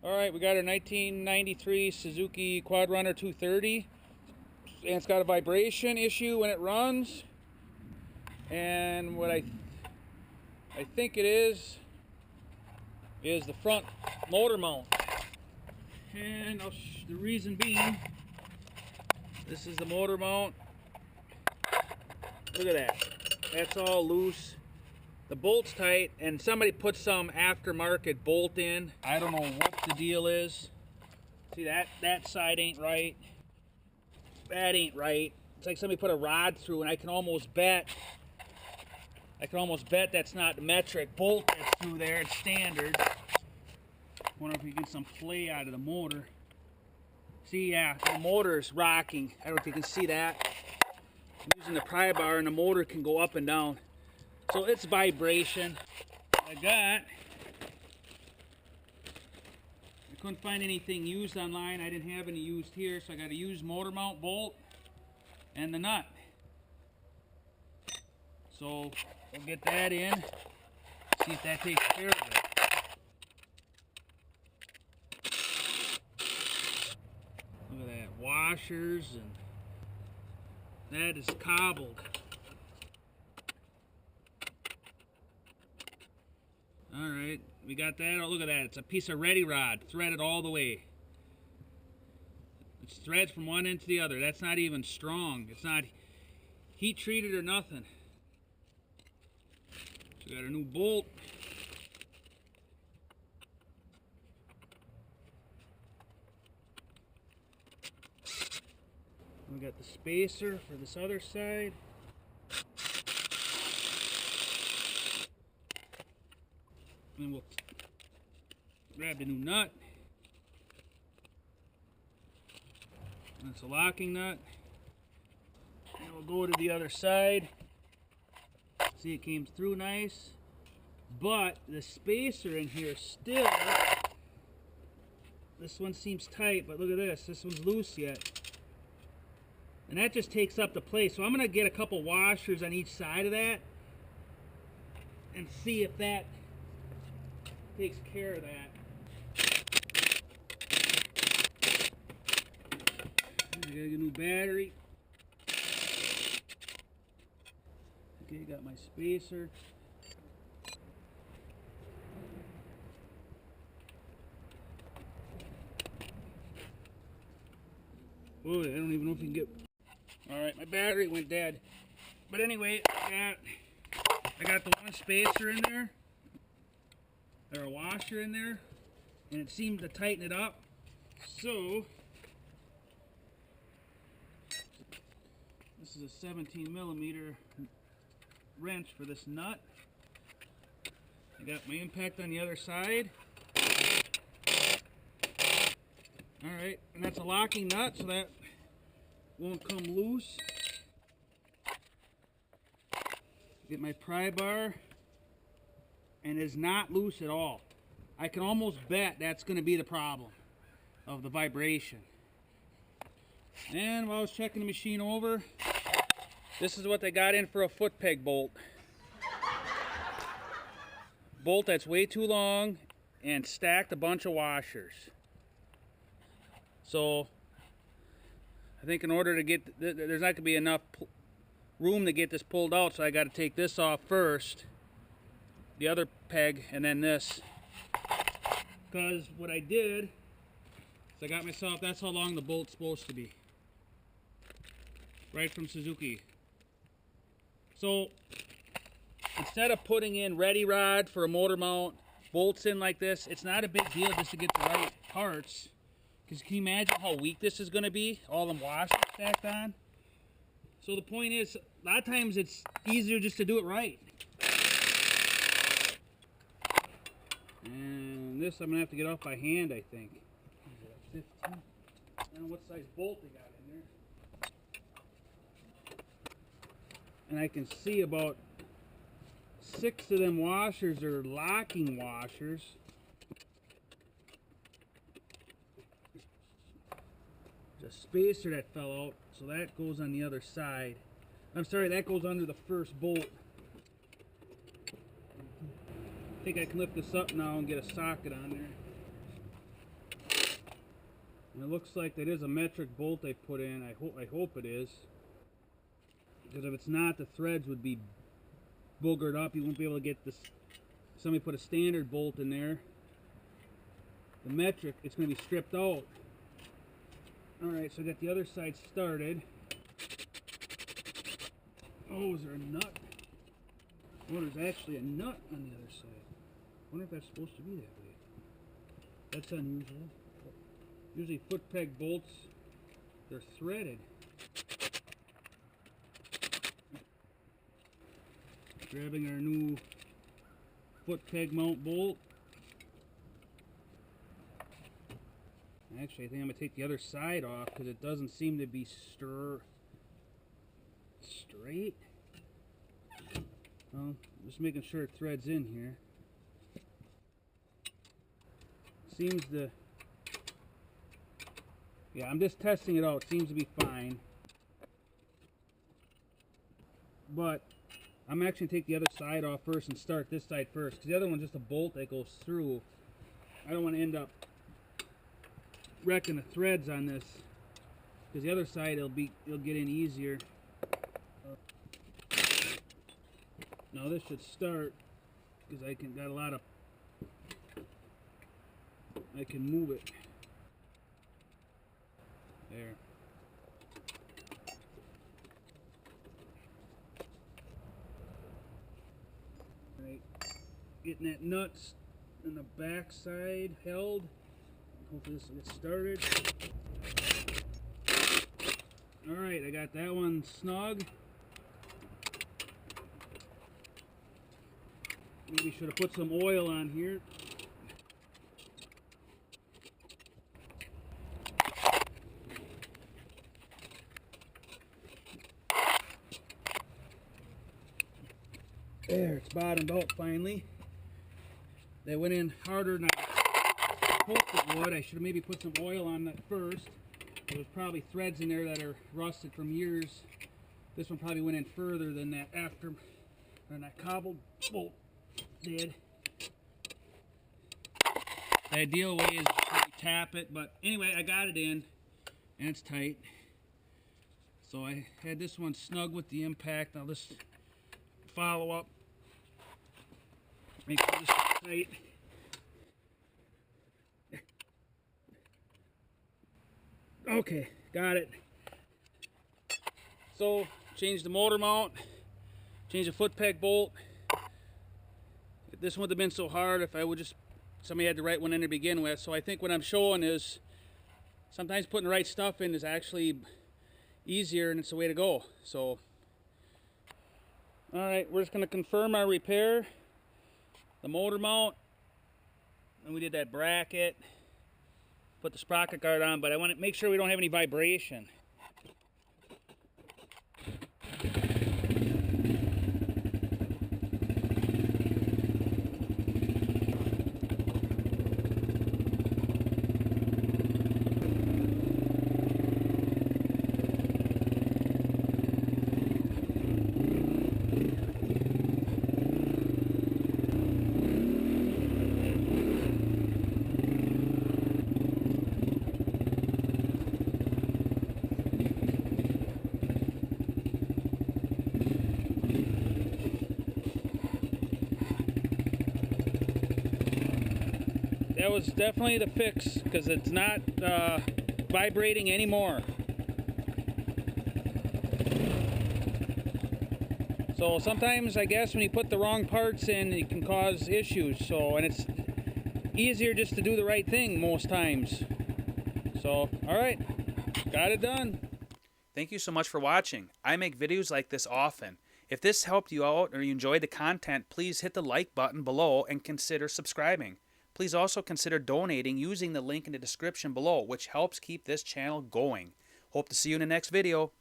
Alright, we got our 1993 Suzuki Quad Runner 230, and it's got a vibration issue when it runs. And what I think it is the front motor mount. And the reason being, this is the motor mount. Look at that. That's all loose. The bolt's tight, and somebody put some aftermarket bolt in. I don't know what the deal is. See, that side ain't right. That ain't right. It's like somebody put a rod through, and I can almost bet that's not the metric bolt that's through there. It's standard. Wonder if we can get some play out of the motor. See, yeah, the motor's rocking. I don't know if you can see that. I'm using the pry bar, and the motor can go up and down. So it's vibration. I couldn't find anything used online. I didn't have any used here, so I got a used motor mount bolt and the nut. So we'll get that in, see if that takes care of it. Look at that, washers, and that is cobbled. Alright, we got that. Oh, look at that. It's a piece of ready rod, threaded all the way. It's threads from one end to the other. That's not even strong. It's not heat treated or nothing. So we got a new bolt. We got the spacer for this other side. And we'll grab the new nut. That's a locking nut. And we'll go to the other side. See, it came through nice. But the spacer in here still, this one seems tight, but look at this. This one's loose yet. And that just takes up the place. So I'm going to get a couple washers on each side of that and see if that takes care of that. I gotta get a new battery. Okay, got my spacer. Oh, I don't even know if you can get. Alright, my battery went dead. But anyway, I got the one spacer in there. There's a washer in there, and it seemed to tighten it up. So this is a 17mm wrench for this nut. I got my impact on the other side. Alright, and that's a locking nut, so that won't come loose. Get my pry bar. And is not loose at all. I can almost bet that's going to be the problem of the vibration. And while I was checking the machine over, this is what they got in for a foot peg bolt. Bolt that's way too long and stacked a bunch of washers. So I think in order to get, there's not going to be enough room to get this pulled out, so I got to take this off first. The other peg, and then this, because what I did is I got myself, that's how long the bolt's supposed to be, right from Suzuki. So instead of putting in ready rod for a motor mount, bolts in like this, it's not a big deal just to get the right parts, because can you imagine how weak this is going to be, all them washers stacked on? So the point is, a lot of times it's easier just to do it right. And this I'm going to have to get off by hand, I think. Is it a 15? I don't know what size bolt they got in there. And I can see about 6 of them washers are locking washers. There's a spacer that fell out, so that goes on the other side. I'm sorry, that goes under the first bolt. I think I can lift this up now and get a socket on there. And it looks like that is a metric bolt they put in. I hope it is. Because if it's not, the threads would be boogered up. You won't be able to get this. Somebody put a standard bolt in there. The metric, it's going to be stripped out. Alright, so I got the other side started. Oh, is there a nut? Oh, there's actually a nut on the other side. I wonder if that's supposed to be that way. That's unusual. Usually foot peg bolts, they're threaded. Grabbing our new foot peg mount bolt. Actually, I think I'm going to take the other side off because it doesn't seem to be straight. Well, just making sure it threads in here. Seems to... Yeah, I'm just testing it out. It seems to be fine. But I'm actually going to take the other side off first and start this side first. Because the other one's just a bolt that goes through. I don't want to end up wrecking the threads on this. Because the other side, it'll get in easier. Now this should start. Because got a lot of... I can move it. There. Right. Getting that nuts on the back side held. Hopefully this will get started. Alright, I got that one snug. Maybe should have put some oil on here. There, it's bottomed out finally. They went in harder than I hoped it would. I should have maybe put some oil on that first. There's probably threads in there that are rusted from years. This one probably went in further than that that cobbled bolt did. The ideal way is to tap it, but anyway, I got it in and it's tight. So I had this one snug with the impact. I'll just follow up. Make sure this is tight. Okay, got it. So, change the motor mount, change the foot peg bolt. This wouldn't have been so hard if somebody had the right one in to begin with. So I think what I'm showing is sometimes putting the right stuff in is actually easier and it's the way to go. So, alright, we're just going to confirm our repair. The motor mount, and we did that bracket, put the sprocket guard on, but I want to make sure we don't have any vibration. That was definitely the fix because it's not vibrating anymore. So sometimes I guess when you put the wrong parts in, it can cause issues. And it's easier just to do the right thing most times. So, alright, got it done. Thank you so much for watching. I make videos like this often. If this helped you out or you enjoyed the content, please hit the like button below and consider subscribing. Please also consider donating using the link in the description below, which helps keep this channel going. Hope to see you in the next video.